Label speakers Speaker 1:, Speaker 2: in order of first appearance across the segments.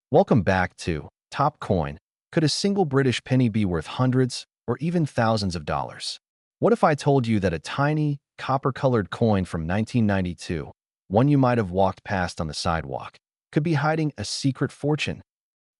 Speaker 1: Welcome back to Top Coin. Could a single British penny be worth hundreds or even thousands of dollars? What if I told you that a tiny, copper-colored coin from 1992, one you might have walked past on the sidewalk, could be hiding a secret fortune?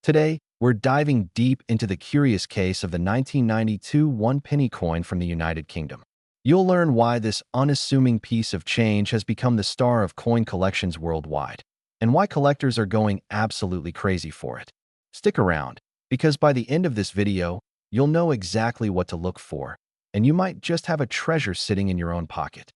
Speaker 1: Today, we're diving deep into the curious case of the 1992 one-penny coin from the United Kingdom. You'll learn why this unassuming piece of change has become the star of coin collections worldwide, and why collectors are going absolutely crazy for it. Stick around, because by the end of this video, you'll know exactly what to look for, and you might just have a treasure sitting in your own pocket.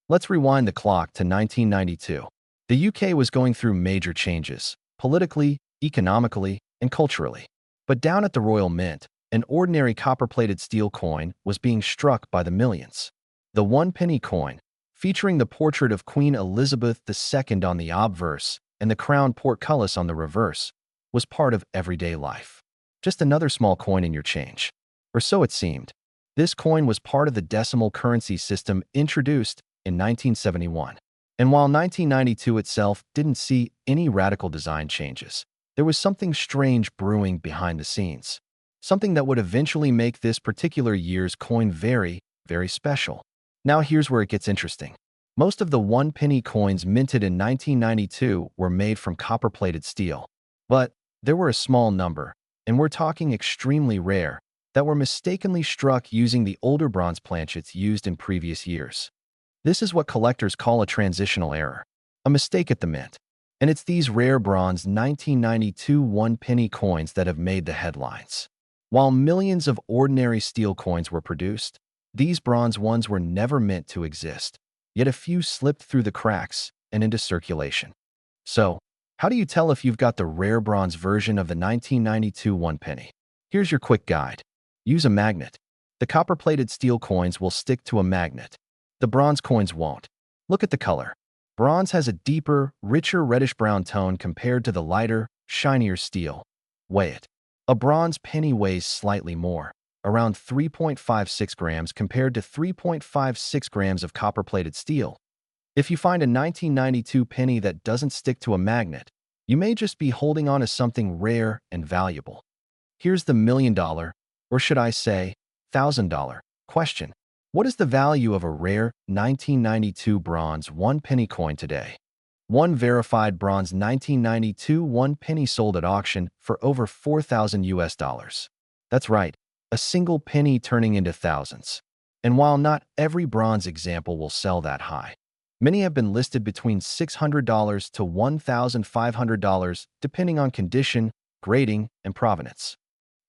Speaker 1: Let's rewind the clock to 1992. The UK was going through major changes, politically, economically, and culturally. But down at the Royal Mint, an ordinary copper-plated steel coin was being struck by the millions. The one-penny coin, featuring the portrait of Queen Elizabeth II on the obverse and the crown portcullis on the reverse, was part of everyday life. Just another small coin in your change. Or so it seemed. This coin was part of the decimal currency system introduced in 1971. And while 1992 itself didn't see any radical design changes, there was something strange brewing behind the scenes. Something that would eventually make this particular year's coin very, very special. Now here's where it gets interesting. Most of the one-penny coins minted in 1992 were made from copper-plated steel. But there were a small number, and we're talking extremely rare, that were mistakenly struck using the older bronze planchets used in previous years. This is what collectors call a transitional error, a mistake at the mint. And it's these rare bronze 1992 one-penny coins that have made the headlines. While millions of ordinary steel coins were produced, these bronze ones were never meant to exist. Yet a few slipped through the cracks and into circulation. So, how do you tell if you've got the rare bronze version of the 1992 one-penny? Here's your quick guide. Use a magnet. The copper-plated steel coins will stick to a magnet. The bronze coins won't. Look at the color. Bronze has a deeper, richer reddish-brown tone compared to the lighter, shinier steel. Weigh it. A bronze penny weighs slightly more, around 3.56 grams compared to 3.56 grams of copper-plated steel. If you find a 1992 penny that doesn't stick to a magnet, you may just be holding on to something rare and valuable. Here's the $1,000,000, or should I say, $1,000 question. What is the value of a rare 1992 bronze one-penny coin today? One verified bronze 1992 one-penny sold at auction for over $4,000. That's right, a single penny turning into thousands. And while not every bronze example will sell that high, many have been listed between $600 to $1,500 depending on condition, grading, and provenance.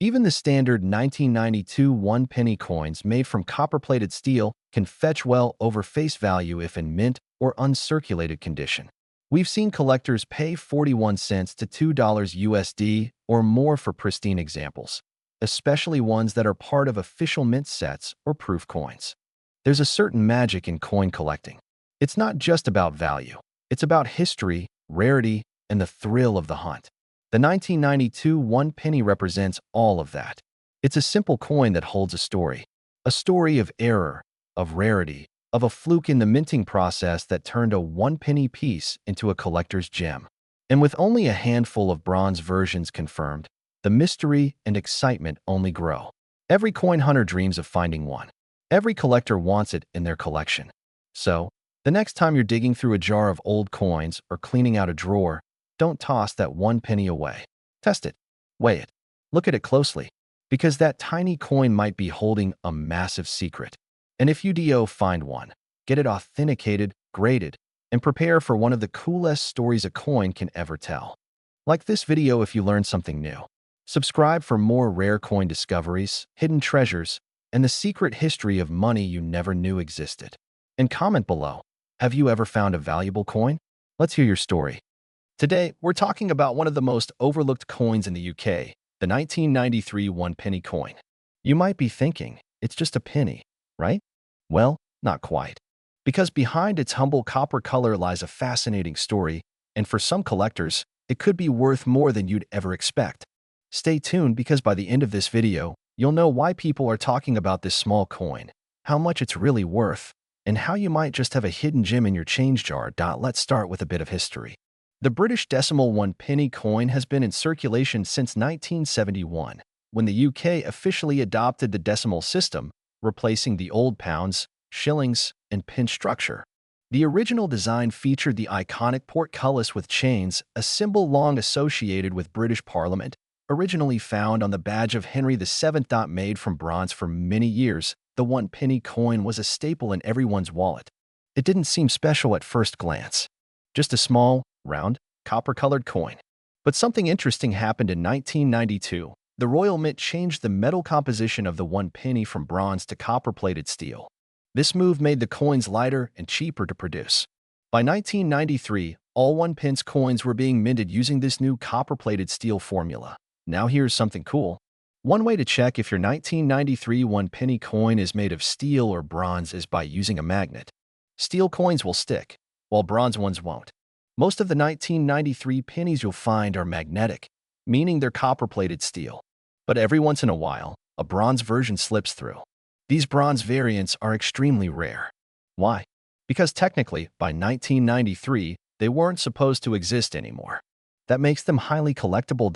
Speaker 1: Even the standard 1992 one-penny coins made from copper-plated steel can fetch well over face value if in mint or uncirculated condition. We've seen collectors pay 41 cents to $2 USD or more for pristine examples, especially ones that are part of official mint sets or proof coins. There's a certain magic in coin collecting. It's not just about value. It's about history, rarity, and the thrill of the hunt. The 1992 one-penny represents all of that. It's a simple coin that holds a story of error, of rarity, of a fluke in the minting process that turned a one-penny piece into a collector's gem. And with only a handful of bronze versions confirmed, the mystery and excitement only grow. Every coin hunter dreams of finding one. Every collector wants it in their collection. So, the next time you're digging through a jar of old coins or cleaning out a drawer, don't toss that one penny away. Test it. Weigh it. Look at it closely, because that tiny coin might be holding a massive secret. And if you do find one, get it authenticated, graded, and prepare for one of the coolest stories a coin can ever tell. Like this video if you learned something new. Subscribe for more rare coin discoveries, hidden treasures, and the secret history of money you never knew existed. And comment below, have you ever found a valuable coin? Let's hear your story. Today, we're talking about one of the most overlooked coins in the UK, the 1993 one-penny coin. You might be thinking, it's just a penny, right? Well, not quite. Because behind its humble copper color lies a fascinating story, and for some collectors, it could be worth more than you'd ever expect. Stay tuned because by the end of this video, you'll know why people are talking about this small coin, how much it's really worth, and how you might just have a hidden gem in your change jar. Let's start with a bit of history. The British decimal 1 penny coin has been in circulation since 1971, when the UK officially adopted the decimal system, replacing the old pounds, shillings, and pence structure. The original design featured the iconic portcullis with chains, a symbol long associated with British Parliament, originally found on the badge of Henry VII. Made from bronze for many years, the 1 penny coin was a staple in everyone's wallet. It didn't seem special at first glance. Just a small, round, copper-colored coin. But something interesting happened in 1992. The Royal Mint changed the metal composition of the 1 penny from bronze to copper-plated steel. This move made the coins lighter and cheaper to produce. By 1993, all 1 pence coins were being minted using this new copper-plated steel formula. Now here's something cool. One way to check if your 1993 1 penny coin is made of steel or bronze is by using a magnet. Steel coins will stick, while bronze ones won't. Most of the 1993 pennies you'll find are magnetic, meaning they're copper-plated steel. But every once in a while, a bronze version slips through. These bronze variants are extremely rare. Why? Because technically, by 1993, they weren't supposed to exist anymore. That makes them highly collectible.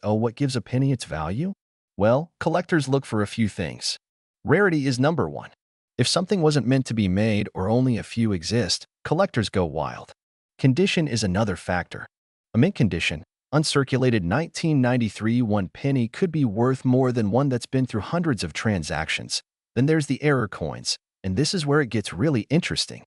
Speaker 1: So what gives a penny its value? Well, collectors look for a few things. Rarity is number one. If something wasn't meant to be made or only a few exist, collectors go wild. Condition is another factor. A mint condition, uncirculated 1993 1 penny could be worth more than one that's been through hundreds of transactions. Then there's the error coins, and this is where it gets really interesting.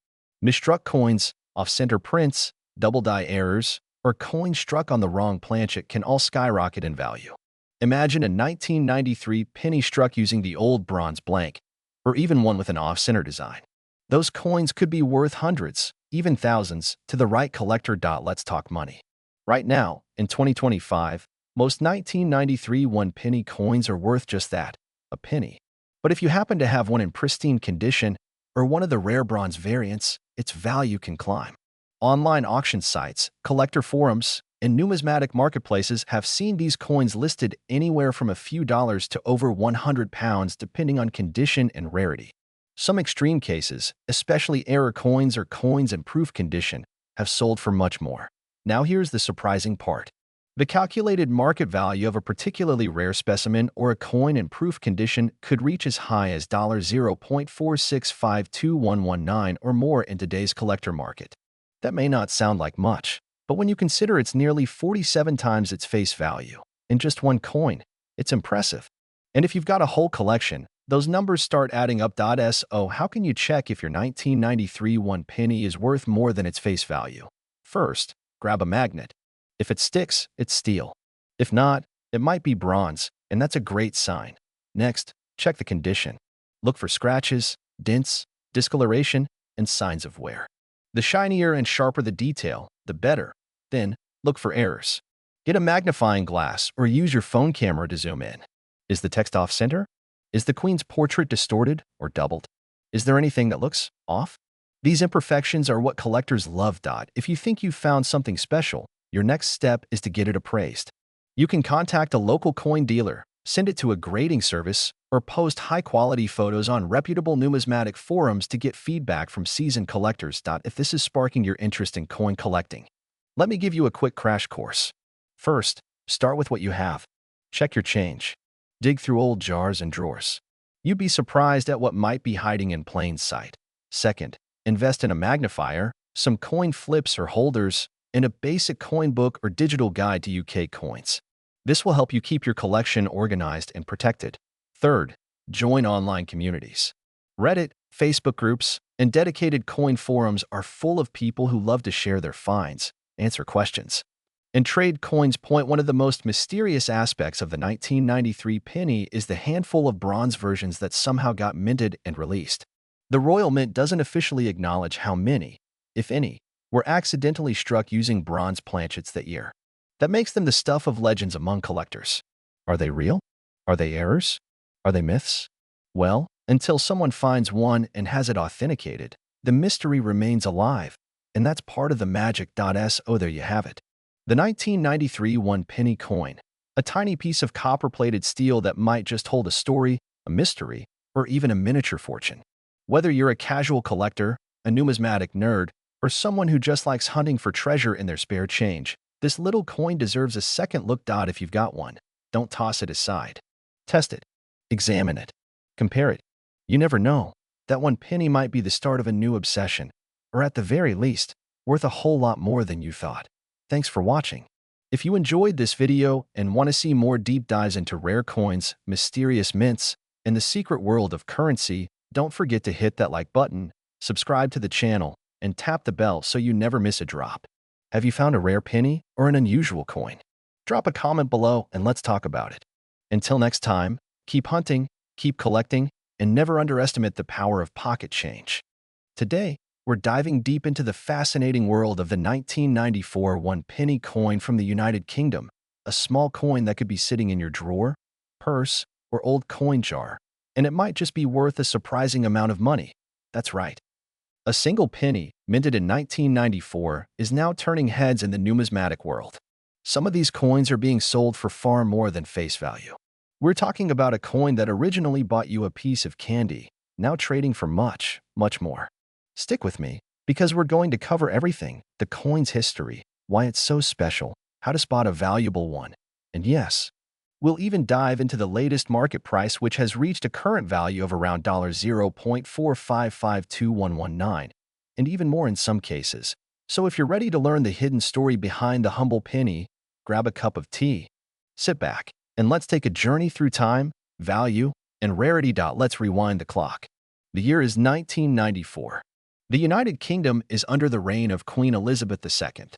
Speaker 1: Misstruck coins, off-center prints, double-die errors, or coins struck on the wrong planchet can all skyrocket in value. Imagine a 1993 penny struck using the old bronze blank, or even one with an off-center design. Those coins could be worth hundreds, even thousands, to the right collector. Let's talk money. Right now, in 2025, most 1993 1 penny coins are worth just that, a penny. But if you happen to have one in pristine condition or one of the rare bronze variants, its value can climb. Online auction sites, collector forums, and numismatic marketplaces have seen these coins listed anywhere from a few dollars to over £100 depending on condition and rarity. Some extreme cases, especially error coins or coins in proof condition, have sold for much more. Now here's the surprising part. The calculated market value of a particularly rare specimen or a coin in proof condition could reach as high as $0.4652119 or more in today's collector market. That may not sound like much, but when you consider it's nearly 47 times its face value in just one coin, it's impressive. And if you've got a whole collection, those numbers start adding up. So how can you check if your 1993 1 penny is worth more than its face value? First, grab a magnet. If it sticks, it's steel. If not, it might be bronze, and that's a great sign. Next, check the condition. Look for scratches, dents, discoloration, and signs of wear. The shinier and sharper the detail, the better. Then, look for errors. Get a magnifying glass or use your phone camera to zoom in. Is the text off-center? Is the Queen's portrait distorted or doubled? Is there anything that looks off? These imperfections are what collectors love. If you think you've found something special, your next step is to get it appraised. You can contact a local coin dealer, send it to a grading service, or post high-quality photos on reputable numismatic forums to get feedback from seasoned collectors. If this is sparking your interest in coin collecting, let me give you a quick crash course. First, start with what you have. Check your change. Dig through old jars and drawers. You'd be surprised at what might be hiding in plain sight. Second, invest in a magnifier, some coin flips or holders, and a basic coin book or digital guide to UK coins. This will help you keep your collection organized and protected. Third, join online communities. Reddit, Facebook groups, and dedicated coin forums are full of people who love to share their finds, answer questions, and trade coins. One of the most mysterious aspects of the 1993 penny is the handful of bronze versions that somehow got minted and released. The Royal Mint doesn't officially acknowledge how many, if any, were accidentally struck using bronze planchets that year. That makes them the stuff of legends among collectors. Are they real? Are they errors? Are they myths? Well, until someone finds one and has it authenticated, the mystery remains alive, and that's part of the magic. So there you have it. The 1993 1 penny coin, a tiny piece of copper-plated steel that might just hold a story, a mystery, or even a miniature fortune. Whether you're a casual collector, a numismatic nerd, or someone who just likes hunting for treasure in their spare change, this little coin deserves a second look. If you've got one, don't toss it aside. Test it. Examine it. Compare it. You never know. That one penny might be the start of a new obsession, or at the very least, worth a whole lot more than you thought. Thanks for watching. If you enjoyed this video and want to see more deep dives into rare coins, mysterious mints, and the secret world of currency, don't forget to hit that like button, subscribe to the channel, and tap the bell so you never miss a drop. Have you found a rare penny or an unusual coin? Drop a comment below and let's talk about it. Until next time, keep hunting, keep collecting, and never underestimate the power of pocket change. Today, we're diving deep into the fascinating world of the 1994 one-penny coin from the United Kingdom, a small coin that could be sitting in your drawer, purse, or old coin jar, and it might just be worth a surprising amount of money. That's right. A single penny, minted in 1994, is now turning heads in the numismatic world. Some of these coins are being sold for far more than face value. We're talking about a coin that originally bought you a piece of candy, now trading for much, much more. Stick with me, because we're going to cover everything: the coin's history, why it's so special, how to spot a valuable one, and yes, we'll even dive into the latest market price, which has reached a current value of around $0.4552119, and even more in some cases. So if you're ready to learn the hidden story behind the humble penny, grab a cup of tea, sit back, and let's take a journey through time, value, and rarity. Let's rewind the clock. The year is 1994. The United Kingdom is under the reign of Queen Elizabeth II.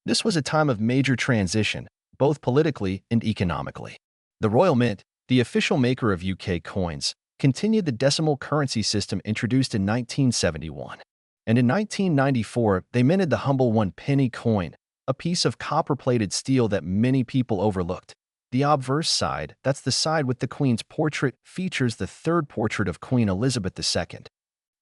Speaker 1: This was a time of major transition, both politically and economically. The Royal Mint, the official maker of UK coins, continued the decimal currency system introduced in 1971. And in 1994, they minted the humble one-penny coin, a piece of copper-plated steel that many people overlooked. The obverse side, that's the side with the Queen's portrait, features the third portrait of Queen Elizabeth II,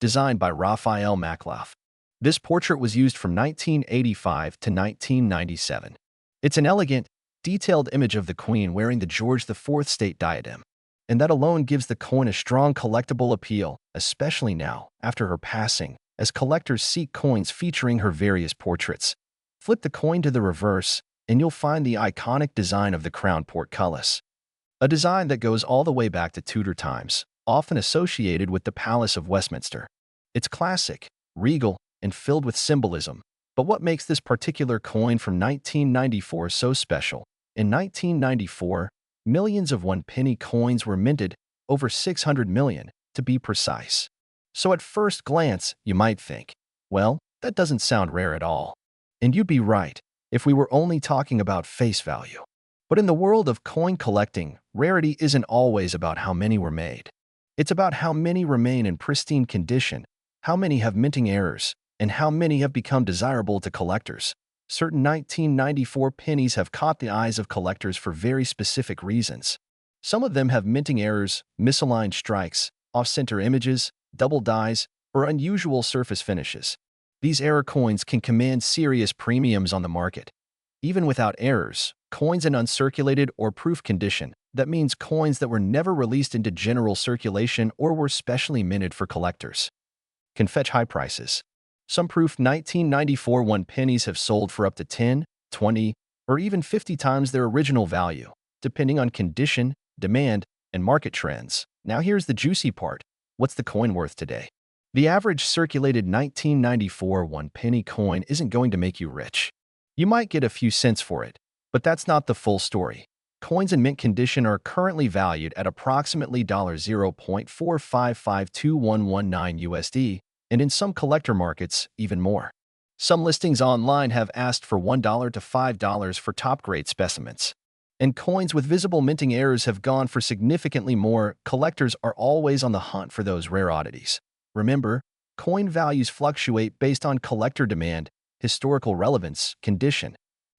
Speaker 1: designed by Raphael Maklaff. This portrait was used from 1985 to 1997. It's an elegant, detailed image of the Queen wearing the George IV state diadem, and that alone gives the coin a strong collectible appeal, especially now, after her passing, as collectors seek coins featuring her various portraits. Flip the coin to the reverse, and you'll find the iconic design of the crown portcullis, a design that goes all the way back to Tudor times, often associated with the Palace of Westminster. It's classic, regal, and filled with symbolism. But what makes this particular coin from 1994 so special? In 1994, millions of one-penny coins were minted, over 600 million, to be precise. So at first glance, you might think, well, that doesn't sound rare at all. And you'd be right, if we were only talking about face value. But in the world of coin collecting, rarity isn't always about how many were made. It's about how many remain in pristine condition, how many have minting errors, and how many have become desirable to collectors. Certain 1994 pennies have caught the eyes of collectors for very specific reasons. Some of them have minting errors, misaligned strikes, off-center images, double dies, or unusual surface finishes. These error coins can command serious premiums on the market. Even without errors, coins in uncirculated or proof condition, that means coins that were never released into general circulation or were specially minted for collectors, can fetch high prices. Some proof 1994 one-pennies have sold for up to 10, 20, or even 50 times their original value, depending on condition, demand, and market trends. Now here's the juicy part. What's the coin worth today? The average circulated 1994 one-penny coin isn't going to make you rich. You might get a few cents for it, but that's not the full story. Coins in mint condition are currently valued at approximately $0.4552119 USD, and in some collector markets, even more. Some listings online have asked for $1 to $5 for top-grade specimens. And coins with visible minting errors have gone for significantly more. Collectors are always on the hunt for those rare oddities. Remember, coin values fluctuate based on collector demand, historical relevance, condition,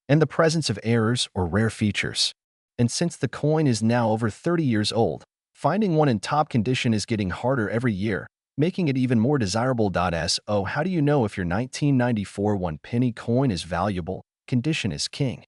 Speaker 1: and the presence of errors or rare features. And since the coin is now over 30 years old, finding one in top condition is getting harder every year, making it even more desirable. So how do you know if your 1994 one-penny coin is valuable? Condition is king.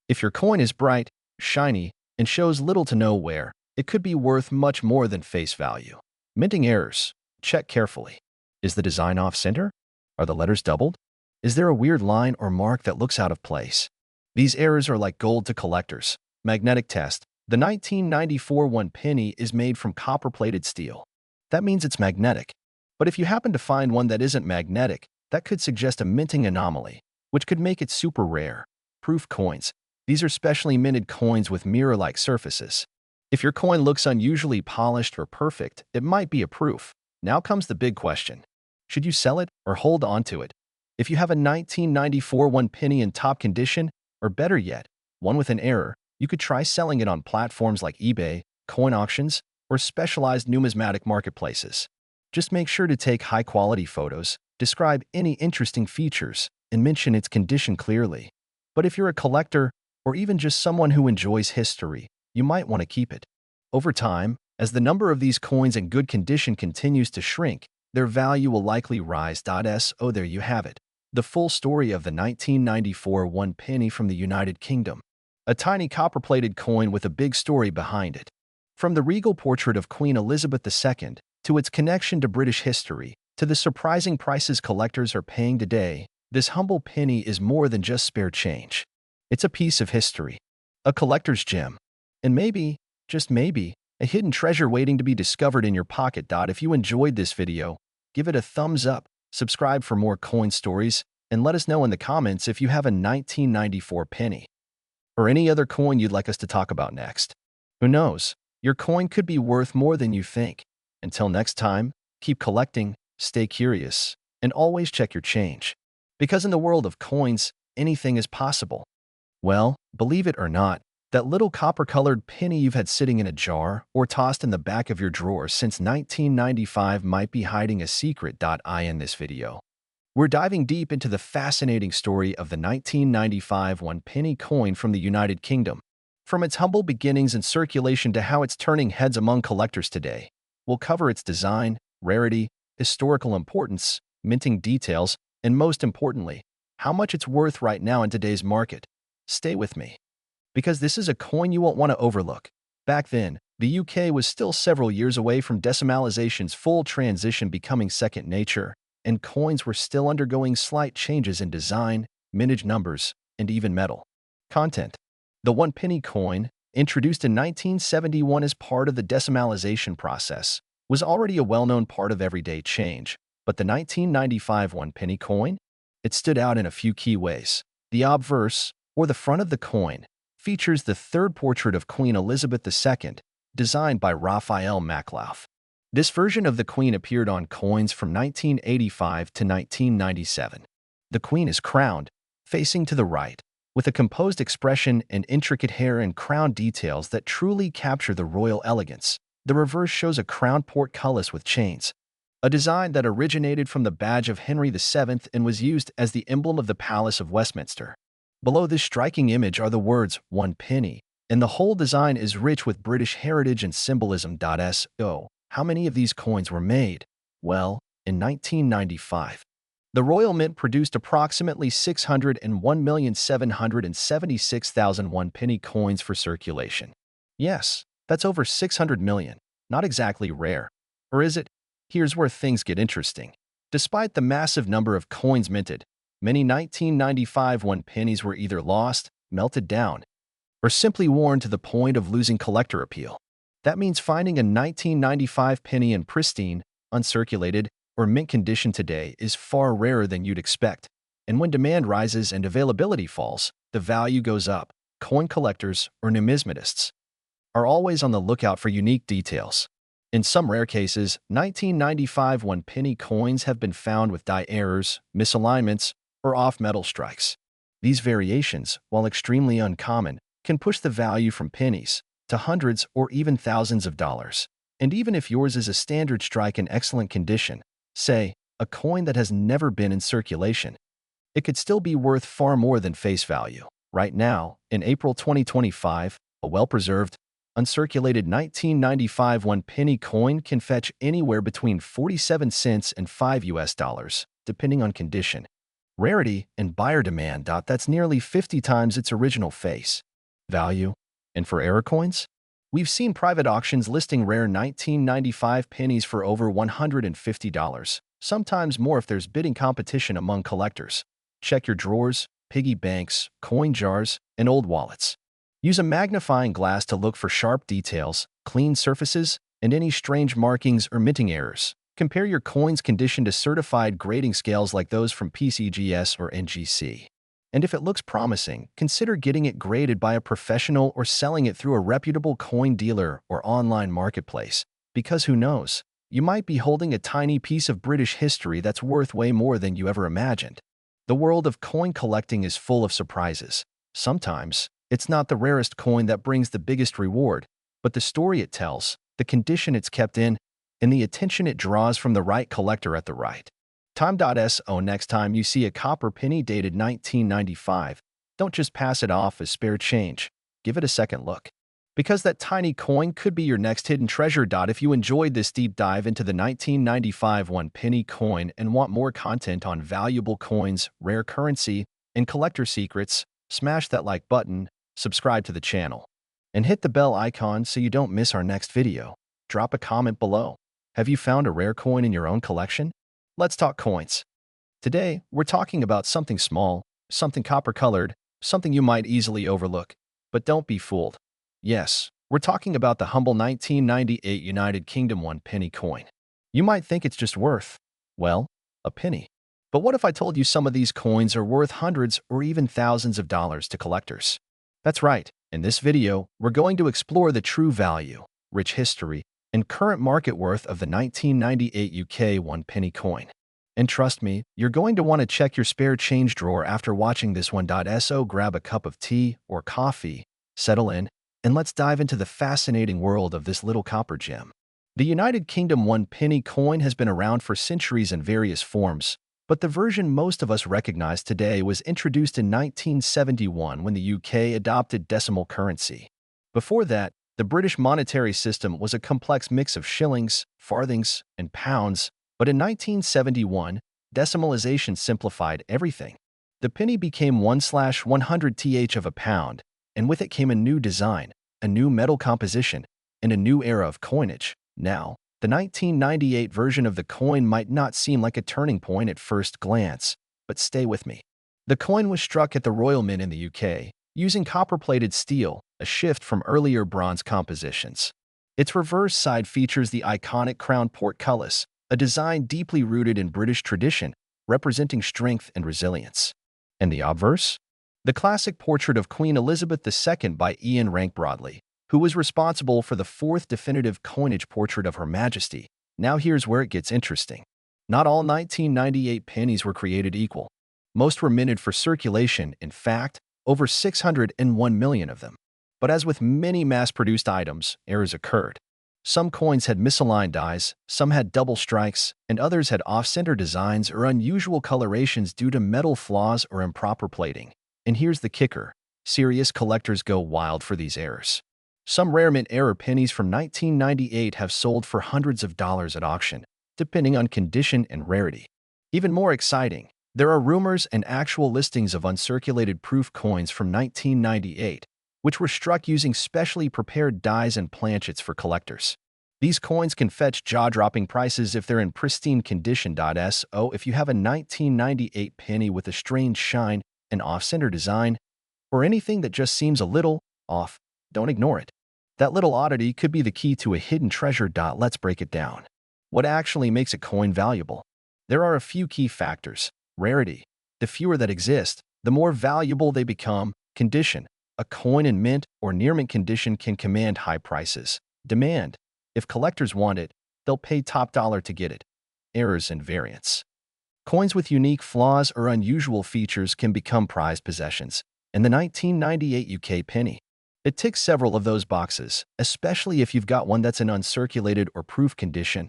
Speaker 1: If your coin is bright, shiny, and shows little to no wear, it could be worth much more than face value. Minting errors. Check carefully. Is the design off-center? Are the letters doubled? Is there a weird line or mark that looks out of place? These errors are like gold to collectors. Magnetic test. The 1994 one penny is made from copper-plated steel. That means it's magnetic. But if you happen to find one that isn't magnetic, that could suggest a minting anomaly, which could make it super rare. Proof coins. These are specially minted coins with mirror-like surfaces. If your coin looks unusually polished or perfect, it might be a proof. Now comes the big question. Should you sell it or hold on to it? If you have a 1994 one penny in top condition, or better yet, one with an error, you could try selling it on platforms like eBay, coin auctions, or specialized numismatic marketplaces. Just make sure to take high-quality photos, describe any interesting features, and mention its condition clearly. But if you're a collector, or even just someone who enjoys history, you might want to keep it. Over time, as the number of these coins in good condition continues to shrink, their value will likely rise. So there you have it. The full story of the 1994 one penny from the United Kingdom. A tiny copper-plated coin with a big story behind it. From the regal portrait of Queen Elizabeth II, to its connection to British history, to the surprising prices collectors are paying today, this humble penny is more than just spare change. It's a piece of history, a collector's gem, and maybe, just maybe, a hidden treasure waiting to be discovered in your pocket. If you enjoyed this video, give it a thumbs up, subscribe for more coin stories, and let us know in the comments if you have a 1994 penny or any other coin you'd like us to talk about next. Who knows? Your coin could be worth more than you think. Until next time, keep collecting, stay curious, and always check your change. Because in the world of coins, anything is possible. Well, believe it or not, that little copper-colored penny you've had sitting in a jar or tossed in the back of your drawer since 1995 might be hiding a secret. In this video, we're diving deep into the fascinating story of the 1995 one penny coin from the United Kingdom. From its humble beginnings and circulation to how it's turning heads among collectors today. We'll cover its design, rarity, historical importance, minting details, and most importantly, how much it's worth right now in today's market. Stay with me, because this is a coin you won't want to overlook. Back then, the UK was still several years away from decimalization's full transition becoming second nature, and coins were still undergoing slight changes in design, mintage numbers, and even metal content. The one penny coin, introduced in 1971 as part of the decimalization process, was already a well-known part of everyday change. But the 1995 one penny coin? It stood out in a few key ways. The obverse, or the front of the coin, features the third portrait of Queen Elizabeth II, designed by Raphael Maklauf. This version of the Queen appeared on coins from 1985 to 1997. The Queen is crowned, facing to the right, with a composed expression and intricate hair and crown details that truly capture the royal elegance. The reverse shows a crowned portcullis with chains, a design that originated from the badge of Henry VII and was used as the emblem of the Palace of Westminster. Below this striking image are the words, "one penny," and the whole design is rich with British heritage and symbolism. So, how many of these coins were made? Well, in 1995. The Royal Mint produced approximately 601,776,000 one penny coins for circulation. Yes, that's over 600 million. Not exactly rare. Or is it? Here's where things get interesting. Despite the massive number of coins minted, many 1995 one pennies were either lost, melted down, or simply worn to the point of losing collector appeal. That means finding a 1995 penny in pristine, uncirculated, or mint condition today is far rarer than you'd expect. And when demand rises and availability falls, the value goes up. Coin collectors, or numismatists, are always on the lookout for unique details. In some rare cases, 1995 one penny coins have been found with die errors, misalignments, or off-metal strikes. These variations, while extremely uncommon, can push the value from pennies to hundreds or even thousands of dollars. And even if yours is a standard strike in excellent condition, say, a coin that has never been in circulation, it could still be worth far more than face value. Right now, in April 2025, a well-preserved, uncirculated 1995 one penny coin can fetch anywhere between 47 cents and $5, depending on condition, rarity, and buyer demand. That's nearly 50 times its original face value. And for error coins? We've seen private auctions listing rare 1995 pennies for over $150, sometimes more if there's bidding competition among collectors. Check your drawers, piggy banks, coin jars, and old wallets. Use a magnifying glass to look for sharp details, clean surfaces, and any strange markings or minting errors. Compare your coin's condition to certified grading scales like those from PCGS or NGC. And if it looks promising, consider getting it graded by a professional or selling it through a reputable coin dealer or online marketplace. Because who knows, you might be holding a tiny piece of British history that's worth way more than you ever imagined. The world of coin collecting is full of surprises. Sometimes, it's not the rarest coin that brings the biggest reward, but the story it tells, the condition it's kept in, and the attention it draws from the right collector at the right time. Next time you see a copper penny dated 1995, don't just pass it off as spare change. Give it a second look. Because that tiny coin could be your next hidden treasure. If you enjoyed this deep dive into the 1995 one penny coin and want more content on valuable coins, rare currency, and collector secrets, smash that like button, subscribe to the channel, and hit the bell icon so you don't miss our next video. Drop a comment below. Have you found a rare coin in your own collection? Let's talk coins. Today, we're talking about something small, something copper-colored, something you might easily overlook. But don't be fooled. Yes, we're talking about the humble 1998 United Kingdom one penny coin. You might think it's just worth, well, a penny. But what if I told you some of these coins are worth hundreds or even thousands of dollars to collectors? That's right. In this video, we're going to explore the true value, rich history, and current market worth of the 1998 UK one penny coin. And trust me, you're going to want to check your spare change drawer after watching this one. So grab a cup of tea or coffee, settle in, and let's dive into the fascinating world of this little copper gem. The United Kingdom one penny coin has been around for centuries in various forms, but the version most of us recognize today was introduced in 1971 when the UK adopted decimal currency. Before that, the British monetary system was a complex mix of shillings, farthings, and pounds, but in 1971, decimalization simplified everything. The penny became 1/100th of a pound, and with it came a new design, a new metal composition, and a new era of coinage. Now, the 1998 version of the coin might not seem like a turning point at first glance, but stay with me. The coin was struck at the Royal Mint in the UK, using copper-plated steel, a shift from earlier bronze compositions. Its reverse side features the iconic crown portcullis, a design deeply rooted in British tradition, representing strength and resilience. And the obverse? The classic portrait of Queen Elizabeth II by Ian Rank Broadley, who was responsible for the fourth definitive coinage portrait of Her Majesty. Now here's where it gets interesting. Not all 1998 pennies were created equal. Most were minted for circulation, in fact, over 601 million of them. But as with many mass-produced items, errors occurred. Some coins had misaligned dies, some had double strikes, and others had off-center designs or unusual colorations due to metal flaws or improper plating. And here's the kicker. Serious collectors go wild for these errors. Some rare mint error pennies from 1998 have sold for hundreds of dollars at auction, depending on condition and rarity. Even more exciting, there are rumors and actual listings of uncirculated proof coins from 1998, which were struck using specially prepared dies and planchets for collectors. These coins can fetch jaw-dropping prices if they're in pristine condition. So if you have a 1998 penny with a strange shine, an off-center design, or anything that just seems a little off, don't ignore it. That little oddity could be the key to a hidden treasure. Let's break it down. What actually makes a coin valuable? There are a few key factors. Rarity. The fewer that exist, the more valuable they become. Condition. A coin in mint or near mint condition can command high prices. Demand. If collectors want it, they'll pay top dollar to get it. Errors and variants. Coins with unique flaws or unusual features can become prized possessions. And the 1998 UK penny. It ticks several of those boxes, especially if you've got one that's in uncirculated or proof condition,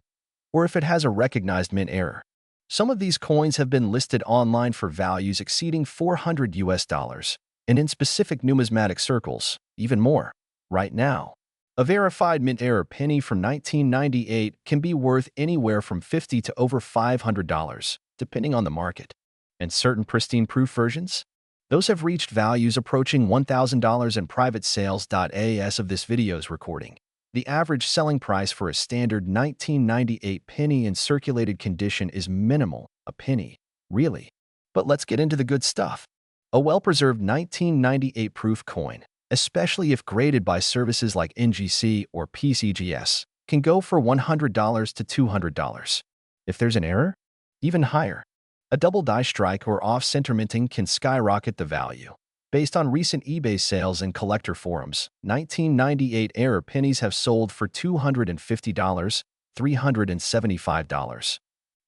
Speaker 1: or if it has a recognized mint error. Some of these coins have been listed online for values exceeding $400, and in specific numismatic circles, even more. Right now, a verified mint error penny from 1998 can be worth anywhere from $50 to over $500, depending on the market. And certain pristine proof versions? Those have reached values approaching $1,000 in private sales. As of this video's recording, the average selling price for a standard 1998 penny in circulated condition is minimal, a penny, really. But let's get into the good stuff. A well-preserved 1998 proof coin, especially if graded by services like NGC or PCGS, can go for $100 to $200. If there's an error, even higher. A double die strike or off-center minting can skyrocket the value. Based on recent eBay sales and collector forums, 1998 error pennies have sold for $250, $375,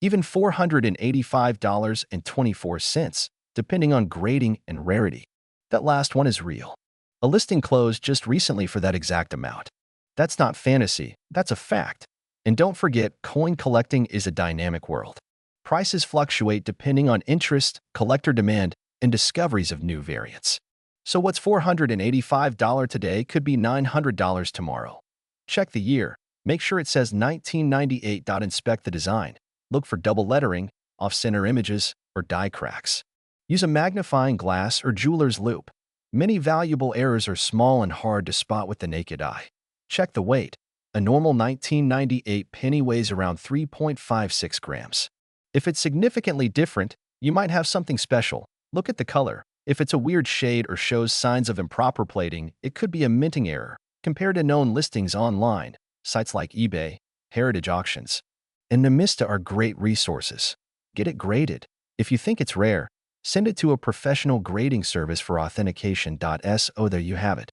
Speaker 1: even $485.24, depending on grading and rarity. That last one is real. A listing closed just recently for that exact amount. That's not fantasy, that's a fact. And don't forget, coin collecting is a dynamic world. Prices fluctuate depending on interest, collector demand, and discoveries of new variants. So what's $485 today could be $900 tomorrow. Check the year. Make sure it says 1998. Inspect the design. Look for double lettering, off-center images, or die cracks. Use a magnifying glass or jeweler's loupe. Many valuable errors are small and hard to spot with the naked eye. Check the weight. A normal 1998 penny weighs around 3.56 grams. If it's significantly different, you might have something special. Look at the color. If it's a weird shade or shows signs of improper plating, it could be a minting error. Compare to known listings online, sites like eBay, Heritage Auctions, and NUMISTA are great resources. Get it graded. If you think it's rare, send it to a professional grading service for authentication. So there you have it.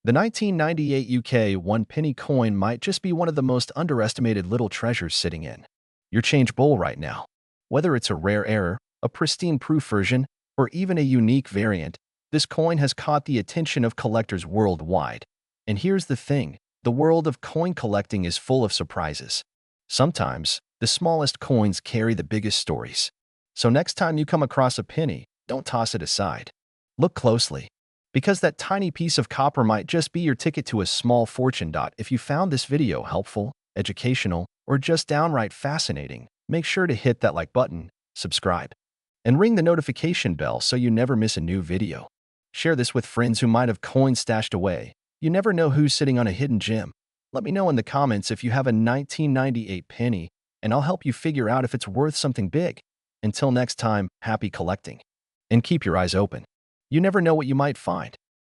Speaker 1: The 1998 UK 1 penny coin might just be one of the most underestimated little treasures sitting in your change bowl right now. Whether it's a rare error, a pristine proof version, or even a unique variant, this coin has caught the attention of collectors worldwide. And here's the thing, the world of coin collecting is full of surprises. Sometimes, the smallest coins carry the biggest stories. So next time you come across a penny, don't toss it aside. Look closely, because that tiny piece of copper might just be your ticket to a small fortune. If you found this video helpful, educational, or just downright fascinating, make sure to hit that like button, subscribe, and ring the notification bell so you never miss a new video. Share this with friends who might have coins stashed away. You never know who's sitting on a hidden gem. Let me know in the comments if you have a 1998 penny, and I'll help you figure out if it's worth something big. Until next time, happy collecting. And keep your eyes open. You never know what you might find.